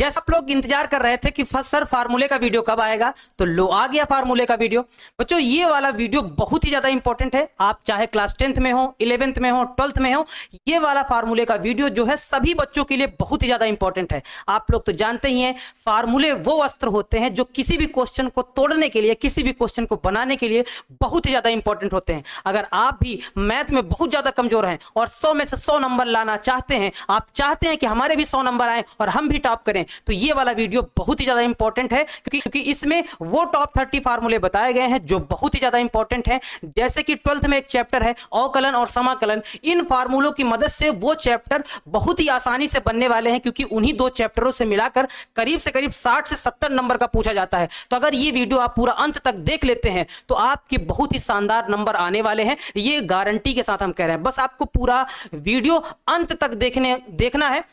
जैसे आप लोग इंतजार कर रहे थे कि सर फार्मूले का वीडियो कब आएगा, तो लो आ गया फार्मूले का वीडियो। बच्चों ये वाला वीडियो बहुत ही ज्यादा इंपॉर्टेंट है। आप चाहे क्लास 10th में हो, 11th में हो, 12th में हो, ये वाला फार्मूले का वीडियो जो है सभी बच्चों के लिए बहुत ही ज्यादा इंपॉर्टेंट है। आप लोग तो जानते ही हैं फार्मूले वो अस्त्र होते हैं जो किसी भी क्वेश्चन को तोड़ने के लिए, किसी भी क्वेश्चन को बनाने के लिए बहुत ही ज्यादा इंपॉर्टेंट होते हैं। अगर आप भी मैथ में बहुत ज्यादा कमजोर हैं और 100 में से 100 नंबर लाना चाहते हैं, आप चाहते हैं कि हमारे भी 100 नंबर आए और हम भी टॉप करें, तो ये वाला वीडियो बहुत ही ज्यादा इंपॉर्टेंट है, क्योंकि इसमें वो टॉप 30 फार्मूले बताए गए हैं जो बहुत ही ज्यादा इंपॉर्टेंट है। जैसे कि 12th में एक चैप्टर है अवकलन और समाकलन, इन फार्मूलों की मदद से वो चैप्टर बहुत ही आसानी से बनने वाले हैं, क्योंकि उन्हीं दो चैप्टरों से मिलाकर करीब से करीब 60 से 70 नंबर का पूछा जाता है। तो अगर ये वीडियो आप पूरा अंत तक देख लेते हैं तो आपके बहुत ही शानदार नंबर आने वाले हैं, ये गारंटी के साथ हम कह रहे हैं। बस आपको पूरा वीडियो अंत तक देखना है।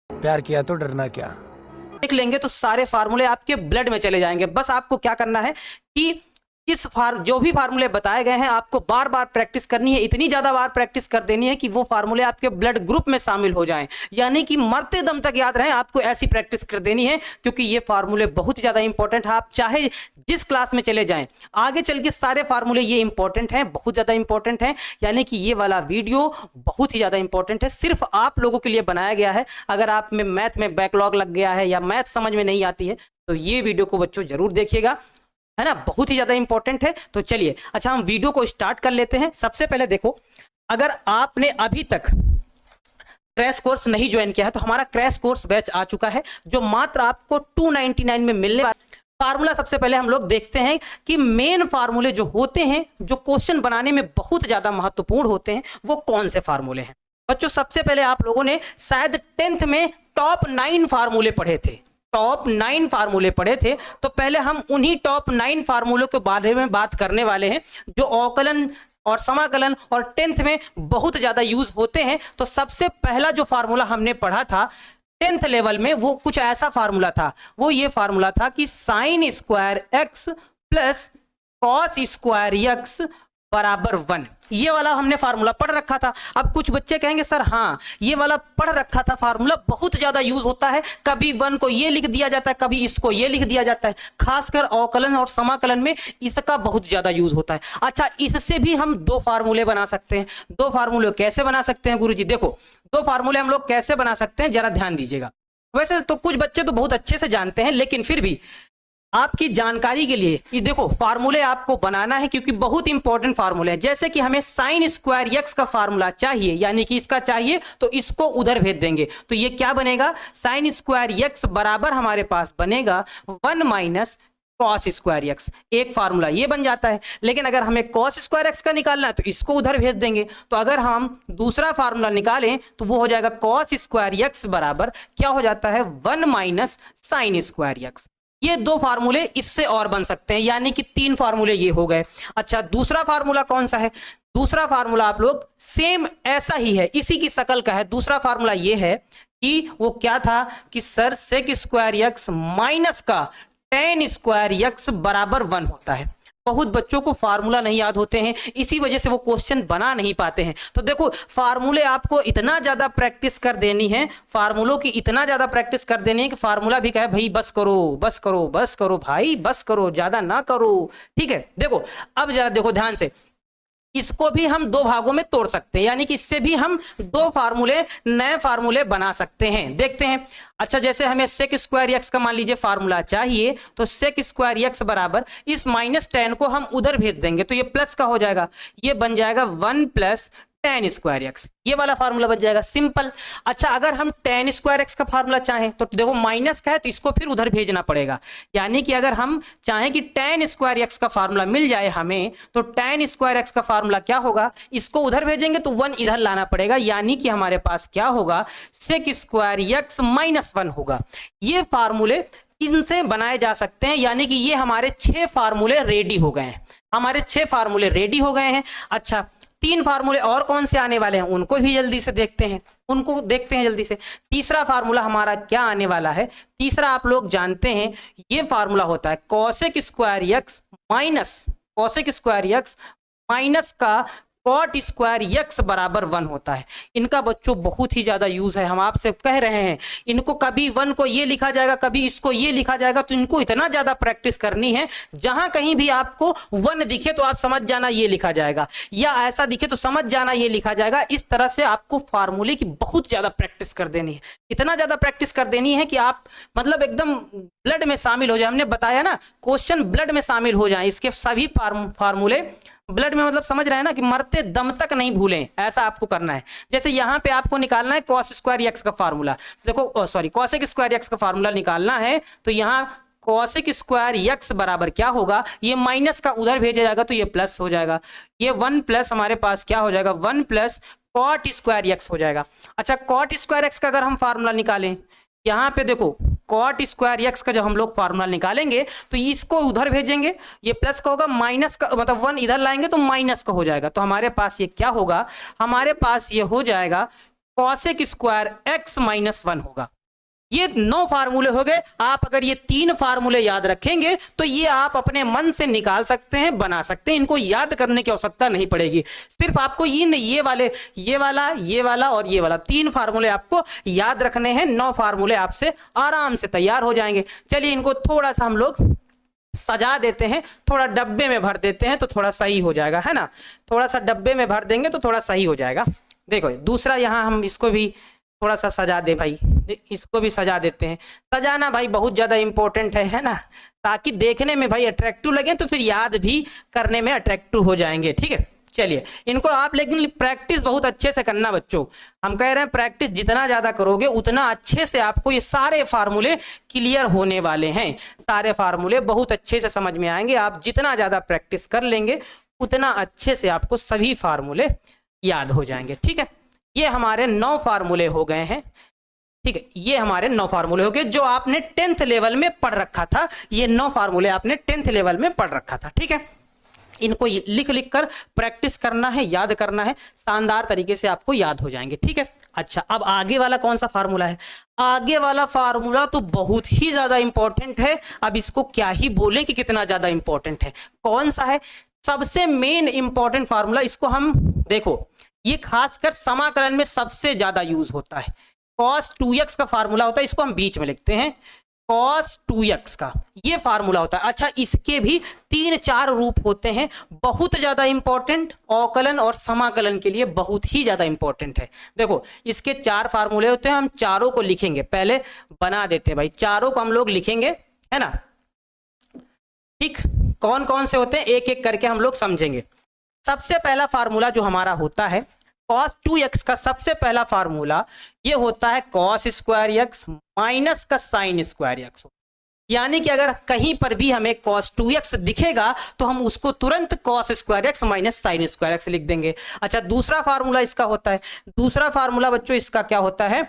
प्यार किया तो डरना क्या, देख लेंगे तो सारे फार्मूले आपके ब्लड में चले जाएंगे। बस आपको क्या करना है कि जो भी फार्मूले बताए गए हैं आपको बार बार प्रैक्टिस करनी है, इतनी ज्यादा बार प्रैक्टिस कर देनी है कि वो फार्मूले आपके ब्लड ग्रुप में शामिल हो जाएं, यानी कि मरते दम तक याद रहें। आपको ऐसी प्रैक्टिस कर देनी है, क्योंकि ये फार्मूले बहुत ही ज्यादा इंपॉर्टेंट है। आप चाहे जिस क्लास में चले जाएं, आगे चल के सारे फार्मूले ये इंपॉर्टेंट हैं, बहुत ज्यादा इंपॉर्टेंट है। यानी कि ये वाला वीडियो बहुत ही ज्यादा इंपॉर्टेंट है, सिर्फ आप लोगों के लिए बनाया गया है। अगर आप में मैथ में बैकलॉग लग गया है या मैथ समझ में नहीं आती है, तो ये वीडियो को बच्चों जरूर देखिएगा, है ना, बहुत ही ज्यादा इंपॉर्टेंट है। तो चलिए अच्छा हम वीडियो को स्टार्ट कर लेते हैं। सबसे पहले देखो, अगर आपने अभी तक क्रैश कोर्स नहीं ज्वाइन किया है तो हमारा क्रैश कोर्स बैच आ चुका है, जो मात्र आपको 299 में मिलने वाला। फार्मूला सबसे पहले हम लोग देखते हैं कि मेन फार्मूले जो होते हैं, जो क्वेश्चन बनाने में बहुत ज्यादा महत्वपूर्ण होते हैं, वो कौन से फार्मूले हैं। बच्चों सबसे पहले आप लोगों ने शायद 10th में टॉप 9 फार्मूले पढ़े थे, टॉप 9 फार्मूले पढ़े थे। तो पहले हम उन्हीं टॉप 9 फार्मूलों के बारे में बात करने वाले हैं, जो अवकलन और समाकलन और 10th में बहुत ज्यादा यूज होते हैं। तो सबसे पहला जो फार्मूला हमने पढ़ा था 10th लेवल में, वो कुछ ऐसा फार्मूला था, वो ये फार्मूला था कि sine square x plus cos square x बराबर 1। ये वाला हमने फार्मूला पढ़ रखा था। अब कुछ बच्चे कहेंगे सर हाँ ये वाला पढ़ रखा था फार्मूला, बहुत ज्यादा यूज होता है, कभी 1 को ये लिख दिया जाता है, कभी इसको ये लिख दिया जाता है, खासकर अवकलन और समाकलन में इसका बहुत ज्यादा यूज होता है। अच्छा, इससे भी हम 2 फार्मूले बना सकते हैं। 2 फार्मूले कैसे बना सकते हैं गुरुजी? देखो 2 फार्मूले हम लोग कैसे बना सकते हैं, जरा ध्यान दीजिएगा। वैसे तो कुछ बच्चे तो बहुत अच्छे से जानते हैं, लेकिन फिर भी आपकी जानकारी के लिए ये देखो फार्मूले आपको बनाना है, क्योंकि बहुत इंपॉर्टेंट फार्मूले हैं। जैसे कि हमें साइन स्क्वायर एक्स का फार्मूला चाहिए, यानी कि इसका चाहिए तो इसको उधर भेज देंगे, तो ये क्या बनेगा, साइन स्क्वायर एक्स बराबर हमारे पास बनेगा 1 माइनस कॉस स्क्वायर एक्स। एक फार्मूला ये बन जाता है। लेकिन अगर हमें कॉस स्क्वायर एक्स का निकालना है तो इसको उधर भेज देंगे। तो अगर हम दूसरा फार्मूला निकालें तो वो हो जाएगा कॉस स्क्वायर एक्स बराबर क्या हो जाता है, 1 माइनस साइन स्क्वायर एक्स। ये 2 फार्मूले इससे और बन सकते हैं, यानी कि 3 फार्मूले ये हो गए। अच्छा, दूसरा फार्मूला कौन सा है? दूसरा फार्मूला आप लोग सेम ऐसा ही है, इसी की शक्ल का है। दूसरा फार्मूला ये है कि वो क्या था कि sir sec square x minus का टेन स्क्वायर एक्स बराबर 1 होता है। बहुत बच्चों को फार्मूला नहीं याद होते हैं, इसी वजह से वो क्वेश्चन बना नहीं पाते हैं। तो देखो फार्मूले आपको इतना ज्यादा प्रैक्टिस कर देनी है, फार्मूलों की इतना ज्यादा प्रैक्टिस कर देनी है कि फार्मूला भी कहे भाई बस करो बस करो बस करो भाई बस करो, ज्यादा ना करो। ठीक है, देखो अब जरा देखो ध्यान से, इसको भी हम 2 भागों में तोड़ सकते हैं, यानी कि इससे भी हम 2 फार्मूले नए फार्मूले बना सकते हैं। देखते हैं। अच्छा, जैसे हमें सेक स्क्वायर एक्स का मान लीजिए फार्मूला चाहिए, तो सेक स्क्वायर एक्स बराबर इस माइनस 10 को हम उधर भेज देंगे, तो ये प्लस का हो जाएगा, ये बन जाएगा 1 प्लस टेन स्क्वायर एक्स। ये वाला फार्मूला बन जाएगा, सिंपल। अच्छा, अगर हम टेन स्क्वायर एक्स का फार्मूला चाहें तो देखो माइनस का है तो इसको फिर उधर भेजना पड़ेगा, यानी कि अगर हम चाहें कि टेन स्क्वायर एक्स का फार्मूला मिल जाए हमें, तो टेन स्क्वायर एक्स का फार्मूला क्या होगा, इसको उधर भेजेंगे तो 1 इधर लाना पड़ेगा, यानी कि हमारे पास क्या होगा, सेक स्क्वायर एक्स माइनस 1 होगा। ये फार्मूले इनसे बनाए जा सकते हैं, यानी कि ये हमारे 6 फार्मूले रेडी हो गए हैं, हमारे 6 फार्मूले रेडी हो गए हैं। अच्छा, 3 फार्मूले और कौन से आने वाले हैं उनको भी जल्दी से देखते हैं, उनको देखते हैं जल्दी से। तीसरा फार्मूला हमारा क्या आने वाला है? तीसरा आप लोग जानते हैं, ये फार्मूला होता है cosec square x minus cosec square x minus का कॉट स्क्वायर एक्स बराबर 1 होता है। इनका बच्चों बहुत ही ज्यादा यूज है, हम आपसे कह रहे हैं इनको कभी 1 को ये लिखा जाएगा, कभी इसको ये लिखा जाएगा, तो इनको इतना ज्यादा प्रैक्टिस करनी है, जहां कहीं भी आपको 1 दिखे तो आप समझ जाना ये लिखा जाएगा, या ऐसा दिखे तो समझ जाना ये लिखा जाएगा। इस तरह से आपको फार्मूले की बहुत ज्यादा प्रैक्टिस कर देनी है, इतना ज्यादा प्रैक्टिस कर देनी है कि आप मतलब एकदम ब्लड में शामिल हो जाए। हमने बताया ना, क्वेश्चन ब्लड में शामिल हो जाए, इसके सभी फार्मूले ब्लड में, मतलब समझ रहे हैं ना कि मरते दम तक नहीं भूलें, ऐसा आपको करना है। जैसे यहां पे आपको निकालना है कॉस स्क्वायर एक्स का फार्मूला, देखो सॉरी कॉसेक स्क्वायर एक्स का फार्मूला निकालना है, तो यहां कॉसेक स्क्वायर एक्स बराबर क्या होगा, ये माइनस का उधर भेजा जाएगा तो ये प्लस हो जाएगा, ये 1 प्लस हमारे पास क्या हो जाएगा, 1 प्लस कॉट स्क्वायर एक्स हो जाएगा। अच्छा, कॉट स्क्वायर एक्स का अगर हम फार्मूला निकालें, यहाँ पे देखो कॉट स्क्वायर एक्स का जब हम लोग फार्मूला निकालेंगे तो इसको उधर भेजेंगे, ये प्लस का होगा, माइनस का मतलब 1 इधर लाएंगे तो माइनस का हो जाएगा, तो हमारे पास ये क्या होगा, हमारे पास ये हो जाएगा कॉसेक स्क्वायर एक्स माइनस 1 होगा। ये 9 फार्मूले हो गए। आप अगर ये 3 फार्मूले याद रखेंगे तो ये आप अपने मन से निकाल सकते हैं, बना सकते हैं, इनको याद करने की आवश्यकता नहीं पड़ेगी। सिर्फ आपको ये वाला और ये वाला 3 फार्मूले आपको याद रखने हैं। 9 फार्मूले आपसे आराम से तैयार हो जाएंगे। चलिए इनको थोड़ा सा हम लोग सजा देते हैं, थोड़ा डब्बे में भर देते हैं तो थोड़ा सही हो जाएगा, है ना। थोड़ा सा डब्बे में भर देंगे तो थोड़ा सही हो जाएगा। देखो दूसरा यहाँ हम इसको भी थोड़ा सा सजा दे भाई, इसको भी सजा देते हैं। सजाना भाई बहुत ज्यादा इंपॉर्टेंट है ना, ताकि देखने में भाई अट्रैक्टिव लगे तो फिर याद भी करने में अट्रैक्टिव हो जाएंगे। ठीक है, चलिए इनको आप लेकिन प्रैक्टिस बहुत अच्छे से करना बच्चों। हम कह रहे हैं प्रैक्टिस जितना ज्यादा करोगे उतना अच्छे से आपको ये सारे फार्मूले क्लियर होने वाले हैं। सारे फार्मूले बहुत अच्छे से समझ में आएंगे। आप जितना ज्यादा प्रैक्टिस कर लेंगे उतना अच्छे से आपको सभी फार्मूले याद हो जाएंगे। ठीक है, ये हमारे 9 फार्मूले हो गए हैं। ठीक है, ये हमारे 9 फार्मूले हो गए जो आपने 10th लेवल में पढ़ रखा था। ये 9 फार्मूले आपने 10th लेवल में पढ़ रखा था। ठीक है, इनको लिख लिख कर प्रैक्टिस करना है, याद करना है, शानदार तरीके से आपको याद हो जाएंगे। ठीक है, अच्छा अब आगे वाला कौन सा फार्मूला है? आगे वाला फार्मूला तो बहुत ही ज्यादा इंपॉर्टेंट है। अब इसको क्या ही बोलें कि कितना ज्यादा इंपॉर्टेंट है। कौन सा है? सबसे मेन इंपॉर्टेंट फार्मूला। इसको हम देखो, ये खासकर समाकलन में सबसे ज्यादा यूज होता है। cos 2x का फार्मूला होता है, इसको हम बीच में लिखते हैं, cos 2x का ये फार्मूला होता है। अच्छा, इसके भी 3-4 रूप होते हैं, बहुत ज्यादा इंपॉर्टेंट, अवकलन और समाकलन के लिए बहुत ही ज्यादा इंपॉर्टेंट है। देखो इसके 4 फार्मूले होते हैं, हम चारों को लिखेंगे। पहले बना देते हैं भाई, चारों को हम लोग लिखेंगे, है ना। ठीक, कौन कौन से होते हैं एक एक करके हम लोग समझेंगे। सबसे पहला फार्मूला जो हमारा होता है cos 2x का, सबसे पहला फार्मूला ये होता है cos स्क्वायर एक्स माइनस का sin स्क्वायर एक्स। यानी कि अगर कहीं पर भी हमें cos 2x दिखेगा तो हम उसको तुरंत cos square x minus sin square x लिख देंगे। अच्छा, दूसरा फार्मूला इसका होता है, दूसरा फार्मूला बच्चों इसका क्या होता है,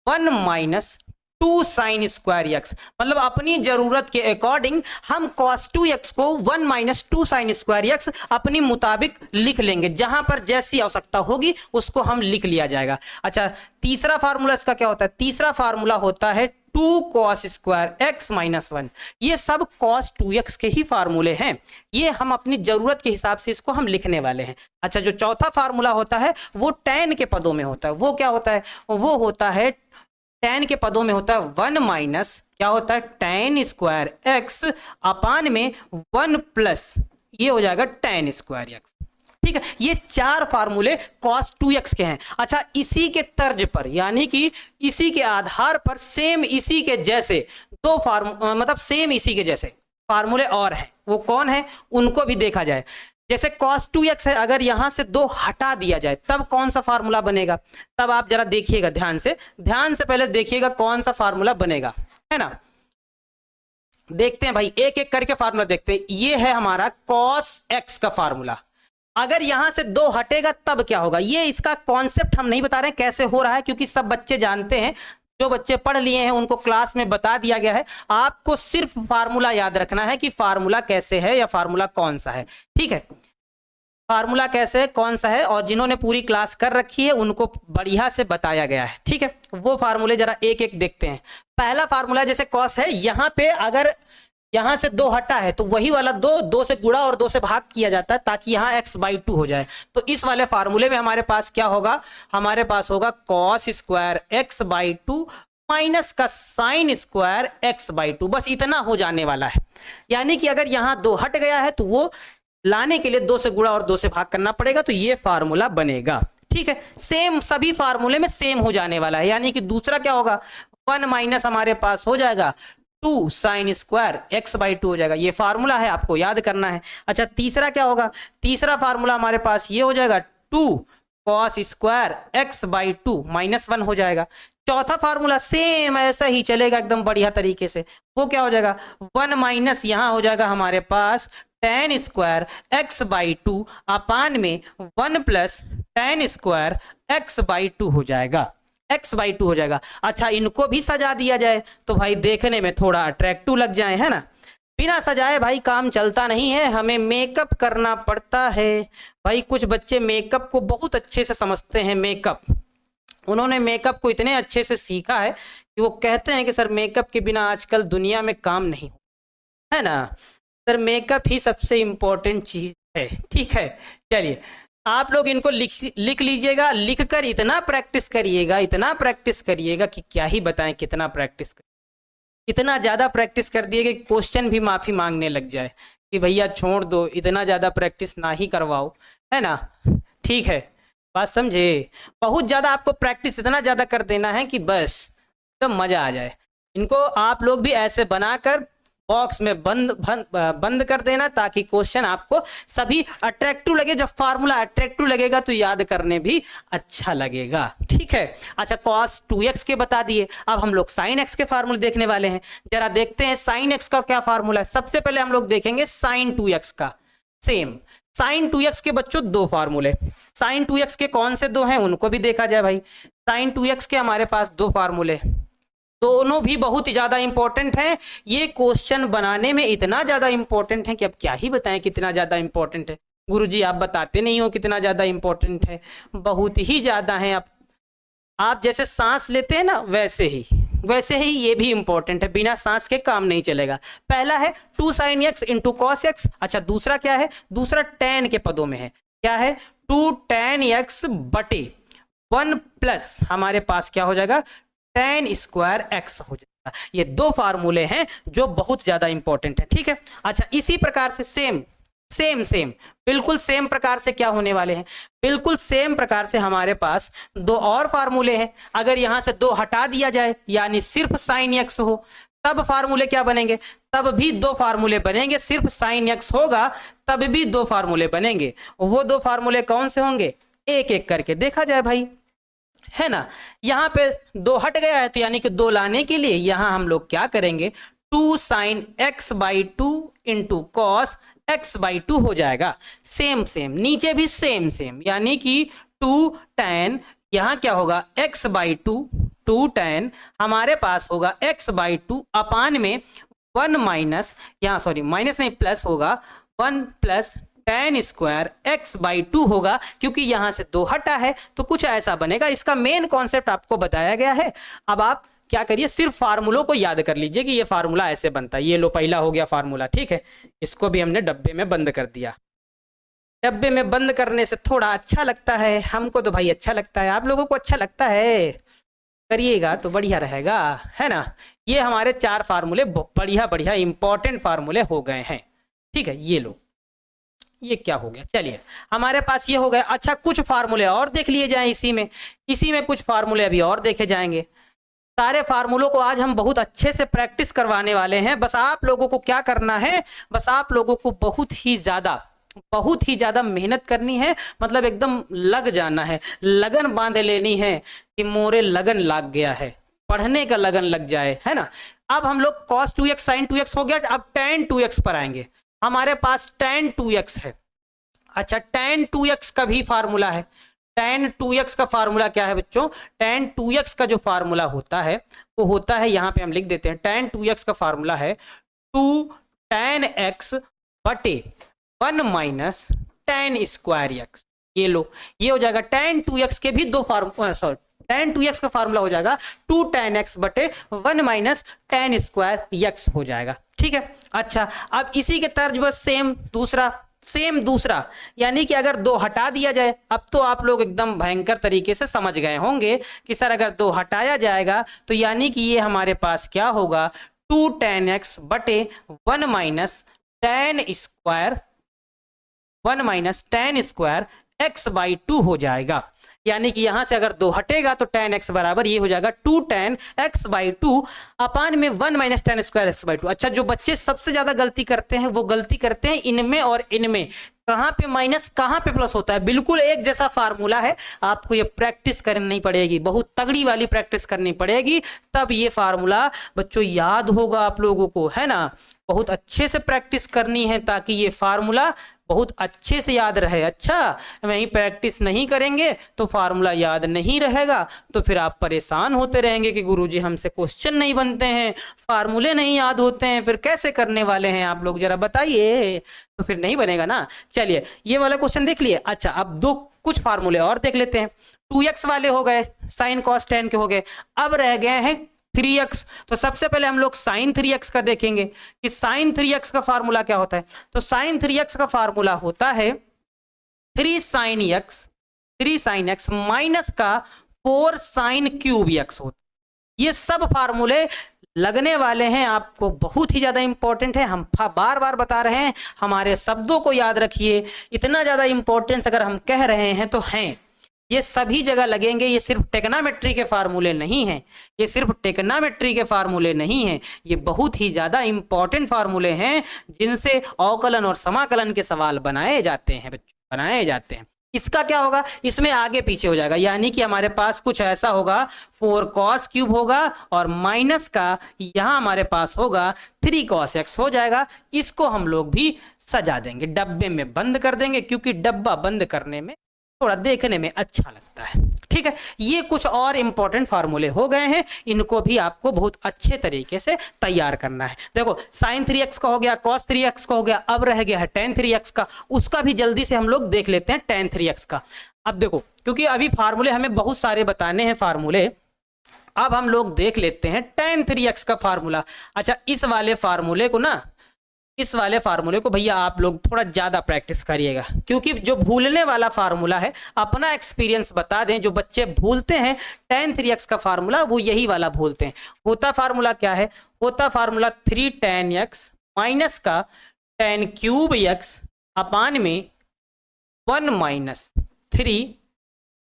1 माइनस 2 sin स्क्वायर एक्स। मतलब अपनी जरूरत के अकॉर्डिंग हम cos 2x को 1 माइनस 2 sin स्क्वायर एक्स अपनी मुताबिक लिख लेंगे, जहां पर जैसी आवश्यकता होगी उसको हम लिख लिया जाएगा। अच्छा, तीसरा फार्मूला इसका क्या होता है? तीसरा फार्मूला होता है 2 cos स्क्वायर एक्स माइनस 1। ये सब cos 2x के ही फार्मूले हैं, ये हम अपनी जरूरत के हिसाब से इसको हम लिखने वाले हैं। अच्छा, जो चौथा फार्मूला होता है वो tan के पदों में होता है। वो क्या होता है? वो होता है tan के पदों में होता है 1 माइनस क्या होता है, tan स्क्वायर एक्स अपान में 1 प्लस ये हो जाएगा tan स्क्वायर एक्स। ठीक है, ये 4 फार्मूले cos 2x के हैं। अच्छा, इसी के तर्ज पर यानी कि इसी के आधार पर सेम इसी के जैसे 2 मतलब सेम इसी के जैसे फार्मूले और हैं। वो कौन है उनको भी देखा जाए। जैसे cos 2x है, अगर यहां से 2 हटा दिया जाए तब कौन सा फार्मूला बनेगा? तब आप जरा देखिएगा ध्यान से पहले देखिएगा कौन सा फार्मूला बनेगा, है ना। देखते हैं भाई, एक एक करके फार्मूला देखते हैं। ये है हमारा cos x का फार्मूला। अगर यहां से 2 हटेगा तब क्या होगा? ये इसका कॉन्सेप्ट हम नहीं बता रहे हैं कैसे हो रहा है, क्योंकि सब बच्चे जानते हैं, जो बच्चे पढ़ लिए हैं उनको क्लास में बता दिया गया है। आपको सिर्फ फार्मूला याद रखना है कि फार्मूला कैसे है या फार्मूला कौन सा है। ठीक है, फार्मूला कैसे है, कौन सा है, और जिन्होंने पूरी क्लास कर रखी है उनको बढ़िया से बताया गया है। ठीक है, वो फार्मूले जरा एक एक देखते हैं। पहला फार्मूला जैसे cos है, यहां पे अगर यहाँ से 2 हटा है तो वही वाला 2 से गुणा और 2 से भाग किया जाता है ताकि यहाँ x/2 हो जाए। तो इस वाले फार्मूले में हमारे पास क्या होगा, हमारे पास होगा cos स्क्वायर x/2 माइनस का साइन स्क्वायर x/2, बस इतना हो जाने वाला है। यानी कि अगर यहाँ 2 हट गया है तो वो लाने के लिए 2 से गुणा और 2 से भाग करना पड़ेगा, तो ये फार्मूला बनेगा। ठीक है, सेम सभी फार्मूले में सेम हो जाने वाला है। यानी कि दूसरा क्या होगा, 1 माइनस हमारे पास हो जाएगा 2 साइन स्क्वायर x/2 हो जाएगा। ये फार्मूला है, आपको याद करना है। अच्छा, तीसरा क्या होगा, तीसरा फार्मूला हमारे पास ये हो जाएगा 2 cos स्क्वायर x/2 -1 हो जाएगा। चौथा फार्मूला सेम ऐसा ही चलेगा एकदम बढ़िया तरीके से। वो क्या हो जाएगा, 1 माइनस यहाँ हो जाएगा हमारे पास tan स्क्वायर x/2 अपान में 1 प्लस tan स्क्वायर x/2 हो जाएगा, x/2 हो जाएगा। अच्छा, इनको भी सजा दिया जाए तो भाई देखने में थोड़ा अट्रैक्टिव लग जाए, है ना। बिना सजाए भाई काम चलता नहीं है, हमें मेकअप करना पड़ता है। भाई कुछ बच्चे मेकअप को बहुत अच्छे से समझते हैं। मेकअप, उन्होंने मेकअप को इतने अच्छे से सीखा है कि वो कहते हैं कि सर मेकअप के बिना आजकल दुनिया में काम नहीं हो, है ना। सर मेकअप ही सबसे इम्पोर्टेंट चीज है। ठीक है, चलिए आप लोग इनको लिख लीजिएगा, लिखकर इतना प्रैक्टिस करिएगा, इतना प्रैक्टिस करिएगा कि क्या ही बताएं कितना प्रैक्टिस कर, इतना ज़्यादा प्रैक्टिस कर दिए कि क्वेश्चन भी माफ़ी मांगने लग जाए कि भैया छोड़ दो, इतना ज़्यादा प्रैक्टिस ना ही करवाओ, है ना। ठीक है, बात समझे। बहुत ज़्यादा आपको प्रैक्टिस इतना ज़्यादा कर देना है कि बस तो मज़ा आ जाए। इनको आप लोग भी ऐसे बनाकर बॉक्स में बंद कर देना ताकि क्वेश्चन आपको सभी अट्रैक्टिव लगे। जब फार्मूला अट्रैक्टिव लगेगा तो याद करने भी अच्छा लगेगा। ठीक है, अच्छा cos 2x के बता दिए, अब हम लोग sin x के फार्मूले देखने वाले हैं। जरा देखते हैं sin x का क्या फार्मूला है। सबसे पहले हम लोग देखेंगे sin 2x का। सेम sin 2x के बच्चों 2 फार्मूले, sin 2x के कौन से 2 हैं उनको भी देखा जाए भाई। sin 2x के हमारे पास 2 फार्मूले, दोनों भी बहुत ज्यादा इंपॉर्टेंट हैं। ये क्वेश्चन बनाने में इतना ज्यादा इंपॉर्टेंट है कि अब क्या ही बताएं कितना ज्यादा इंपॉर्टेंट है। गुरुजी आप बताते नहीं हो कितना ज्यादा इंपॉर्टेंट है, बहुत ही ज्यादा है। आप जैसे सांस लेते हैं ना वैसे ही ये भी इंपॉर्टेंट है, बिना सांस के काम नहीं चलेगा। पहला है 2 sin x into cos x. अच्छा, दूसरा क्या है, दूसरा tan के पदों में है, क्या है 2 tan x बटे 1 प्लस हमारे पास क्या हो जाएगा tan स्क्वायर x हो जाएगा। ये 2 फार्मूले हैं जो बहुत ज्यादा इंपॉर्टेंट है। ठीक है, अच्छा इसी प्रकार से सेम बिल्कुल सेम प्रकार से क्या होने वाले हैं, बिल्कुल सेम प्रकार से हमारे पास 2 और फार्मूले हैं। अगर यहां से 2 हटा दिया जाए यानी सिर्फ sin x हो, तब फार्मूले क्या बनेंगे, तब भी 2 फार्मूले बनेंगे। सिर्फ sin x होगा तब भी 2 फार्मूले बनेंगे। वो 2 फार्मूले कौन से होंगे, एक एक करके देखा जाए भाई, है ना। यहाँ पे 2 हट गया है तो यानी कि 2 लाने के लिए यहाँ हम लोग क्या करेंगे, 2 sin x/2 into cos x/2 हो जाएगा। सेम नीचे भी सेम यानी कि 2 tan, यहाँ क्या होगा x/2, 2 tan हमारे पास होगा x/2 अपान में 1 माइनस, यहाँ सॉरी माइनस नहीं प्लस होगा 1 प्लस tan स्क्वायर x/2 होगा, क्योंकि यहां से 2 हटा है तो कुछ ऐसा बनेगा। इसका मेन कॉन्सेप्ट आपको बताया गया है। अब आप क्या करिए, सिर्फ फार्मूलों को याद कर लीजिए कि ये फार्मूला ऐसे बनता है। ये लो पहला हो गया फार्मूला, ठीक है, इसको भी हमने डब्बे में बंद कर दिया। डब्बे में बंद करने से थोड़ा अच्छा लगता है, हमको तो भाई अच्छा लगता है, आप लोगों को अच्छा लगता है, करिएगा तो बढ़िया रहेगा, है ना। ये हमारे 4 फार्मूले बढ़िया इंपॉर्टेंट फार्मूले हो गए हैं। ठीक है, ये लो, ये क्या हो गया, चलिए हमारे पास ये हो गया। अच्छा, कुछ फार्मूले और देख लिए जाएं इसी में कुछ फार्मूले अभी और देखे जाएंगे। सारे फार्मूलों को आज हम बहुत अच्छे से प्रैक्टिस करवाने वाले हैं। बस आप लोगों को क्या करना है, बस आप लोगों को बहुत ही ज्यादा मेहनत करनी है, मतलब एकदम लग जाना है, लगन बांध लेनी है कि मोरे लगन लग गया है, पढ़ने का लगन लग जाए, है ना। अब हम लोग cos 2x sin 2x हो गया, अब tan 2x पर आएंगे। हमारे पास tan 2x है। अच्छा, tan 2x का भी फार्मूला है। tan 2x का फार्मूला क्या है बच्चों, tan 2x का जो फार्मूला होता है वो होता है, यहां पे हम लिख देते हैं, tan 2x का फार्मूला है 2 tan x बटे 1 माइनस tan स्क्वायर x। ये लो, ये हो जाएगा tan 2x के भी 2 फार्मूला, सॉरी tan 2x का फार्मूला हो जाएगा 2 tan x बटे 1 माइनस tan स्क्वायर x हो जाएगा। ठीक है। अच्छा, अब इसी के तर्ज पर सेम दूसरा, यानी कि अगर 2 हटा दिया जाए, अब तो आप लोग एकदम भयंकर तरीके से समझ गए होंगे कि सर अगर 2 हटाया जाएगा तो यानी कि ये हमारे पास क्या होगा, 2 tan x बटे 1 minus tan square 1 minus tan square x by 2 हो जाएगा। यानी कि यहां से अगर 2 हटेगा तो tan x बराबर ये हो जाएगा 2 tan x बाई 2 अपान में 1 minus tan square x by 2। अच्छा, जो बच्चे सबसे ज्यादा गलती करते हैं वो गलती करते हैं इनमें और इनमें, कहां पे माइनस कहां पे प्लस होता है। बिल्कुल एक जैसा फार्मूला है, आपको ये प्रैक्टिस करनी पड़ेगी, बहुत तगड़ी वाली प्रैक्टिस करनी पड़ेगी, तब ये फार्मूला बच्चों याद होगा आप लोगों को, है ना। बहुत अच्छे से प्रैक्टिस करनी है ताकि ये फार्मूला बहुत अच्छे से याद रहे। अच्छा, वहीं प्रैक्टिस नहीं करेंगे तो फार्मूला याद नहीं रहेगा, तो फिर आप परेशान होते रहेंगे कि गुरुजी हमसे क्वेश्चन नहीं बनते हैं, फार्मूले नहीं याद होते हैं, फिर कैसे करने वाले हैं आप लोग, जरा बताइए। तो फिर नहीं बनेगा ना। चलिए ये वाला क्वेश्चन देख लिए। अच्छा, अब कुछ फार्मूले और देख लेते हैं। 2x वाले हो गए, साइन कॉस टेन के हो गए, अब रह गए हैं 3x। तो सबसे पहले हम लोग साइन 3x का देखेंगे कि साइन 3x का फार्मूला क्या होता है। तो साइन 3x का फार्मूला होता है 3 sin x माइनस का 4 sin क्यूब x होता है। ये सब फार्मूले लगने वाले हैं आपको, बहुत ही ज्यादा इंपॉर्टेंट है। हम बार बार बता रहे हैं, हमारे शब्दों को याद रखिए। इतना ज्यादा इंपॉर्टेंस अगर हम कह रहे हैं तो हैं, ये सभी जगह लगेंगे। ये सिर्फ टेक्नामेट्री के फार्मूले नहीं हैं, ये सिर्फ टेक्नामेट्री के फार्मूले नहीं हैं, ये बहुत ही ज्यादा इंपॉर्टेंट फार्मूले हैं जिनसे अवकलन और समाकलन के सवाल बनाए जाते हैं बच्चों, बनाए जाते हैं। इसका क्या होगा, इसमें आगे पीछे हो जाएगा, यानी कि हमारे पास कुछ ऐसा होगा 4 cos क्यूब होगा और माइनस का यहां हमारे पास होगा 3 cos x हो जाएगा। इसको हम लोग भी सजा देंगे, डब्बे में बंद कर देंगे, क्योंकि डब्बा बंद करने में थोड़ा देखने में अच्छा लगता है। ठीक है, ये कुछ और इंपॉर्टेंट फार्मूले हो गए हैं, इनको भी आपको बहुत अच्छे तरीके से तैयार करना है। देखो, sin 3x का हो गया, cos 3x का हो गया, अब रह गया है tan 3x का, उसका भी जल्दी से हम लोग देख लेते हैं tan 3x का। अब देखो, क्योंकि अभी फार्मूले हमें बहुत सारे बताने हैं फार्मूले, अब हम लोग देख लेते हैं tan 3x का फार्मूला। अच्छा, इस वाले फार्मूले को भैया आप लोग थोड़ा ज्यादा प्रैक्टिस करिएगा, क्योंकि जो भूलने वाला फार्मूला है, अपना एक्सपीरियंस बता दें, जो बच्चे भूलते हैं tan 3x का फार्मूला, वो यही वाला भूलते हैं। होता फार्मूला क्या है, होता फार्मूला 3 tan x माइनस का tan क्यूब x अपान में 1 माइनस 3,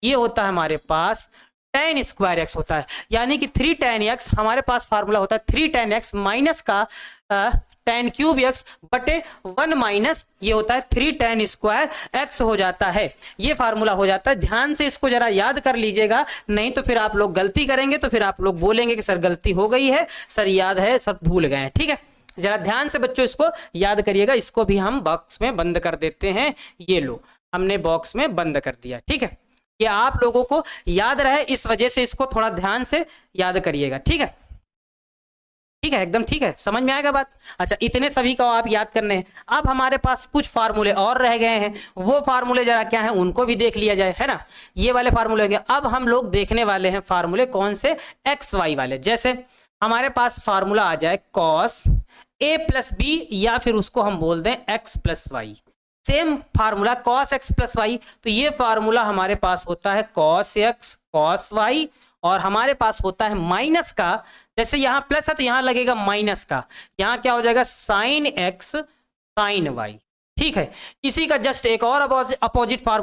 ये होता है हमारे पास tan स्क्वायर x होता है। यानी कि 3 tan x हमारे पास फार्मूला होता है 3 tan x माइनस का tan क्यूब x बटे 1 माइनस ये होता है 3 tan स्क्वायर x हो जाता है। ये फार्मूला हो जाता है। ध्यान से इसको जरा याद कर लीजिएगा, नहीं तो फिर आप लोग गलती करेंगे तो फिर आप लोग बोलेंगे कि सर गलती हो गई है, सर याद है, सब भूल गए हैं। ठीक है, जरा ध्यान से बच्चों इसको याद करिएगा। इसको भी हम बॉक्स में बंद कर देते हैं, ये लो हमने बॉक्स में बंद कर दिया। ठीक है, ये आप लोगों को याद रहे, इस वजह से इसको थोड़ा ध्यान से याद करिएगा। ठीक है, ठीक है, एकदम ठीक है, समझ में आएगा बात। अच्छा, इतने सभी का आप याद करने हैं। अब हमारे पास कुछ फार्मूले और रह गए हैं, वो फार्मूले जरा क्या है उनको भी देख लिया जाए, है ना। ये वाले फार्मूले हो गए। अब हम लोग देखने वाले हैं फार्मूले कौन से, एक्स वाई वाले। जैसे हमारे पास फार्मूला आ जाए cos a प्लस बी, या फिर उसको हम बोल दें x plus y. Same formula cos x plus y, तो ये फार्मूला हमारे पास होता है cos x cos y, और हमारे पास होता है माइनस का, जैसे यहाँ प्लस है तो यहाँ लगेगा माइनस का, यहाँ क्या हो जाएगा sin x sin y। ठीक है, इसी का जस्ट एक और अपोजिट फार्मूला